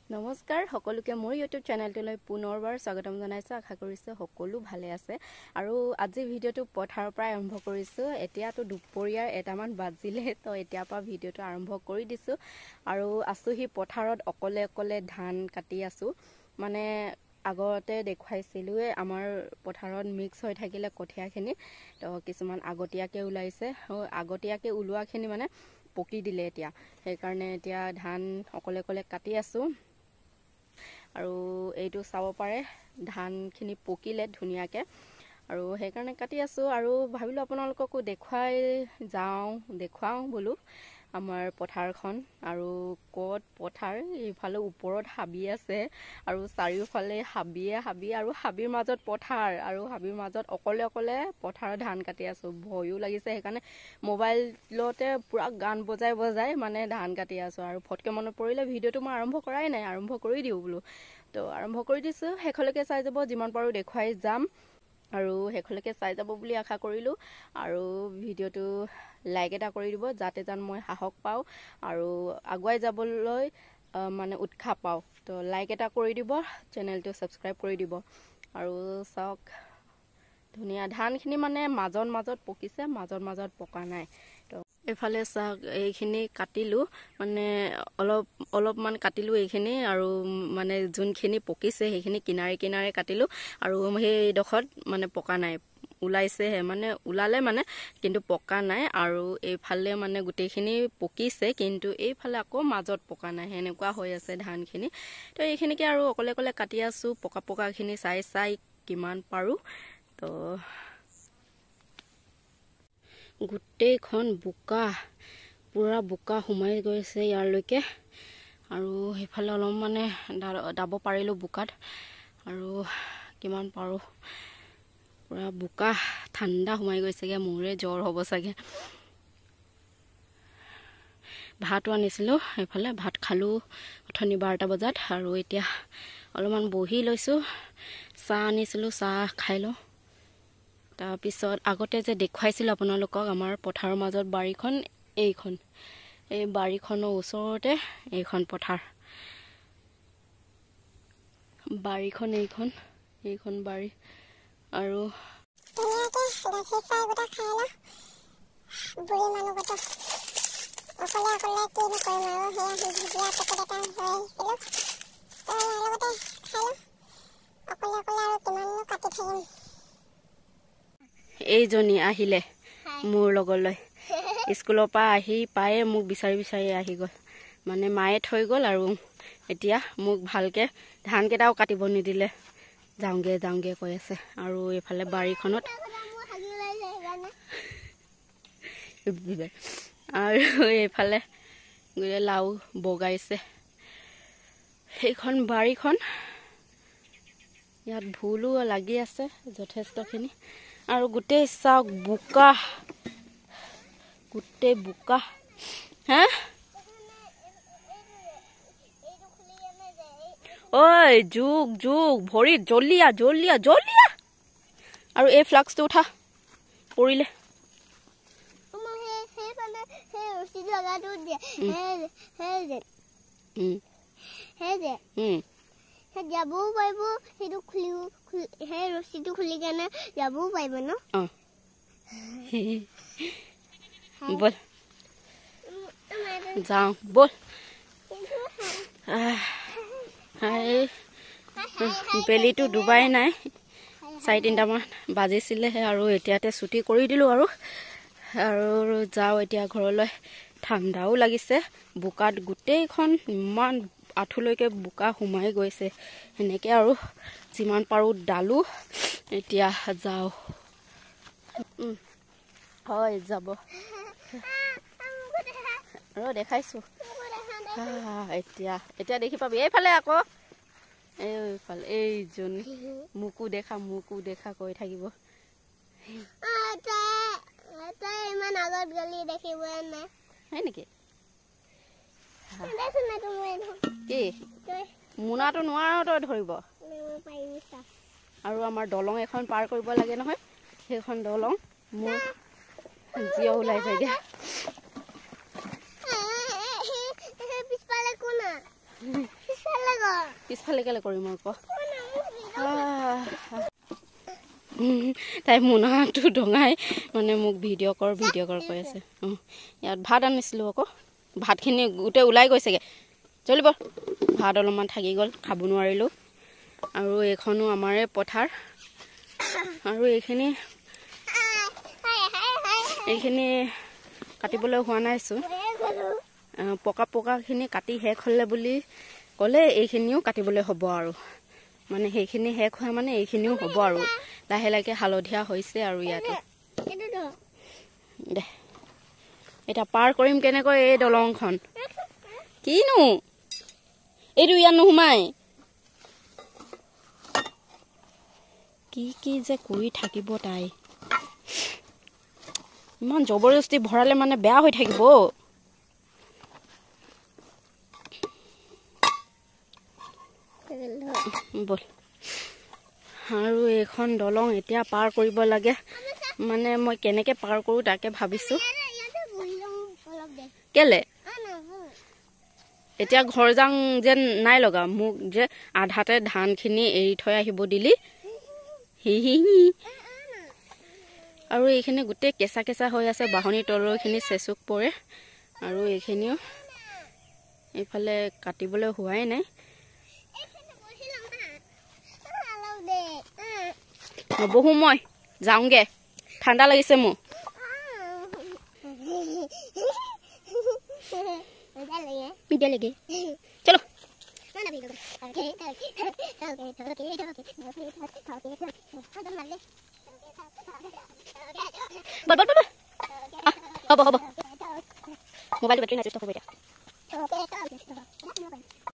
নমস্কাৰ সকলোকে মোৰ ইউটিউব চেনেলটোলৈ পুনৰবাৰ স্বাগতম জনাইছো। আশা কৰিছো সকলো ভালে আছে আৰু আজি ভিডিঅ'টো পথাৰৰ পৰা আৰম্ভ কৰিছো। এতিয়াতো দুপৰীয়াৰ 1মান বাজিলে, তো এতিয়াৰ পৰা ভিডিঅ'টো আৰম্ভ কৰি দিছো আৰু আছোহি পথাৰত অকলে ধান কাটি আছো। মানে আগতে দেখুৱাইছিলোৱে আমাৰ পথাৰত মিক্স হৈ থাকিলে কঠিয়াখিনি, তো কিছুমান আগতীয়াকৈ ওলাইছে, আগতীয়াকৈ ওলোৱাখিনি মানে পকি দিলে এতিয়া, সেইকাৰণে এতিয়া ধান অকলে কাটি আছো। আৰু এইটো চাব পাৰে ধানখিনি পকিলে ধুনীয়াকৈ, আৰু সেইকাৰণে কাটি আছো আৰু ভাবিলোঁ আপোনালোককো দেখুৱাওঁ বোলো আমাৰ পথাৰখন। আৰু ক'ত পথাৰ, এইফালে ওপৰত হাবি আছে আৰু চাৰিওফালে হাবিয়ে আৰু হাবিৰ মাজত পথাৰ, আৰু হাবিৰ মাজত অকলে পথাৰত ধান কাটি আছো। ভয়ো লাগিছে, সেইকাৰণে মোবাইলতে পুৰা গান বজাই মানে ধান কাটি আছো। আৰু ফটকে মনত পৰিলে ভিডিঅ'টো মই আৰম্ভ কৰাই নাই, আৰম্ভ কৰি দিওঁ বোলো, তো আৰম্ভ কৰি দিছো। শেষলৈকে চাই যাব, যিমান পাৰোঁ দেখুৱাই যাম আৰু শেষলৈকে চাই যাব বুলি আশা কৰিলোঁ। আৰু ভিডিঅ'টো লাইক এটা কৰি দিব, যাতে মই সাহস পাওঁ আৰু আগুৱাই যাবলৈ মানে উৎসাহ পাওঁ। তো লাইক এটা কৰি দিব, চেনেলটো ছাবস্ক্ৰাইব কৰি দিব। আৰু চাওক ধুনীয়া ধানখিনি মানে মাজত পকিছে, মাজত পকা নাই। তো এইফালে চাওক এইখিনি কাটিলোঁ, মানে অলপমান কাটিলোঁ এইখিনি, আৰু মানে যোনখিনি পকিছে সেইখিনি কিনাৰে কাটিলোঁ, আৰু সেইডোখৰত মানে পকা নাই, ওলাইছেহে, মানে ওলালে মানে কিন্তু পকা নাই। আৰু এইফালে মানে গোটেইখিনি পকিছে, কিন্তু এইফালে আকৌ মাজত পকা নাই, সেনেকুৱা হৈ আছে ধানখিনি। তো এইখিনিকে আৰু অকলে কাটি আছোঁ, পকাখিনি চাই কিমান পাৰোঁ। তো গোটেইখন বোকা, পুৰা বোকা সোমাই গৈছে ইয়ালৈকে, আৰু সেইফালে অলপ মানে দাব পাৰিলোঁ বোকাত, আৰু কিমান পাৰোঁ পুৰা বোকা, ঠাণ্ডা সোমাই গৈছেগৈ, মোৰে জ্বৰ হ'ব চাগে। ভাতো আনিছিলোঁ, এইফালে ভাত খালোঁ অথনি 12টা বজাত, আৰু এতিয়া অলপমান বহি লৈছোঁ। চাহ আনিছিলোঁ, চাহ খাই লওঁ। তাৰপিছত আগতে যে দেখুৱাইছিলোঁ আপোনালোকক আমাৰ পথাৰৰ মাজত বাৰীখন, এই বাৰীখনৰ ওচৰতে এইখন পথাৰ, বাৰীখন এইখন বাৰী। আৰু এইজনী আহিলে মোৰ লগলৈ, স্কুলৰ পৰা আহি পায়ে মোক বিচাৰি আহি গ'ল, মানে মায়ে থৈ গ'ল, আৰু এতিয়া মোক ভালকৈ ধানকেইটাও কাটিব নিদিলে, যাওঁগে কৈ আছে। আৰু এইফালে বাৰীখনত আৰু এইফালে গোটেই লাও বগাইছে, সেইখন বাৰীখন। ইয়াত ভুলো লাগি আছে যথেষ্টখিনি, আৰু গোটেই চাওক গোটেই বোকা। হা ঐ জোক ভৰিত জলিয়া। আৰু এই ফ্লাক্সটো উঠা, পৰিলে। যাবও পাৰিব, সেইটো সেই ৰছীটো খুলি কেনে যাবও পাৰিব ন। বল যাওঁ বল। বেলিটো ডুবাই নাই, 4-3টামান বাজিছিলেহে, আৰু এতিয়াতে ছুটি কৰি দিলোঁ। আৰু যাওঁ এতিয়া ঘৰলৈ, ঠাণ্ডাও লাগিছে, বোকাত গোটেইখন ইমান আঁঠুলৈকে বোকা সোমাই গৈছে, সেনেকৈ আৰু যিমান পাৰোঁ ডালো। এতিয়া যাওঁ, হয় যাব দেখাইছোঁ। এতিয়া দেখি পাবি, এইফালে আকৌ, এইফালে এইজনী মোকো দেখা কৈ থাকিব। ইমান আগত গলি দেখিবই নাই, হয় নেকি? কি মোনাটো নোৱাৰো তই ধৰিব। আৰু আমাৰ দলং এখন পাৰ কৰিব লাগে নহয়, সেইখন দলং মোৰ জিঅ ওলাই যায়গে। পিছফালে পিছফালে কেলে কৰিম আকৌ তাই মোনাটো ডঙাই মানে মোক ভিডিঅ' কৰ কৈ আছে ইয়াত ভাত আনিছিলোঁ আকৌ ভাতখিনি গোটেই ওলাই গৈছেগৈ চলিব ভাত অলপমান থাকি গ'ল খাব নোৱাৰিলোঁ আৰু এইখনো আমাৰে পথাৰ আৰু এইখিনি কাটিবলৈ হোৱা নাইচোন পকাখিনি কাটি শেষ হ'লে বুলি ক'লে এইখিনিও কাটিবলৈ হ'ব আৰু মানে সেইখিনি শেষ হোৱা মানে এইখিনিও হ'ব আৰু লাহে লাহে হালধীয়া হৈছে আৰু ইয়াতে দে এতিয়া পাৰ কৰিম কেনেকৈ এই দলংখন কিনো এইটো ইয়াত নোসোমাই কি যে কৰি থাকিব তাই ইমান জবৰদস্তি ভৰালে মানে বেয়া হৈ থাকিব বল আৰু এইখন দলং এতিয়া পাৰ কৰিব লাগে মানে মই কেনেকৈ পাৰ কৰোঁ তাকে ভাবিছোঁ কেলে এতিয়া ঘৰ যাং যেন নাই লগা মোক যে আধাতে ধানখিনি এৰি থৈ আহিব দিলি আৰু এইখিনি গোটেই কেঁচা কেঁচা হৈ আছে বাহনিৰ তলৰখিনি চেচুক পৰে আৰু এইখিনিও এইফালে কাটিবলৈ হোৱাই নাই নবহো মই যাওঁগে ঠাণ্ডা লাগিছে মোৰ পিঠা লাগে চলো হ'ব মোবাইলটো বেটাৰী নাই চুইচ অফ হ'ব এতিয়া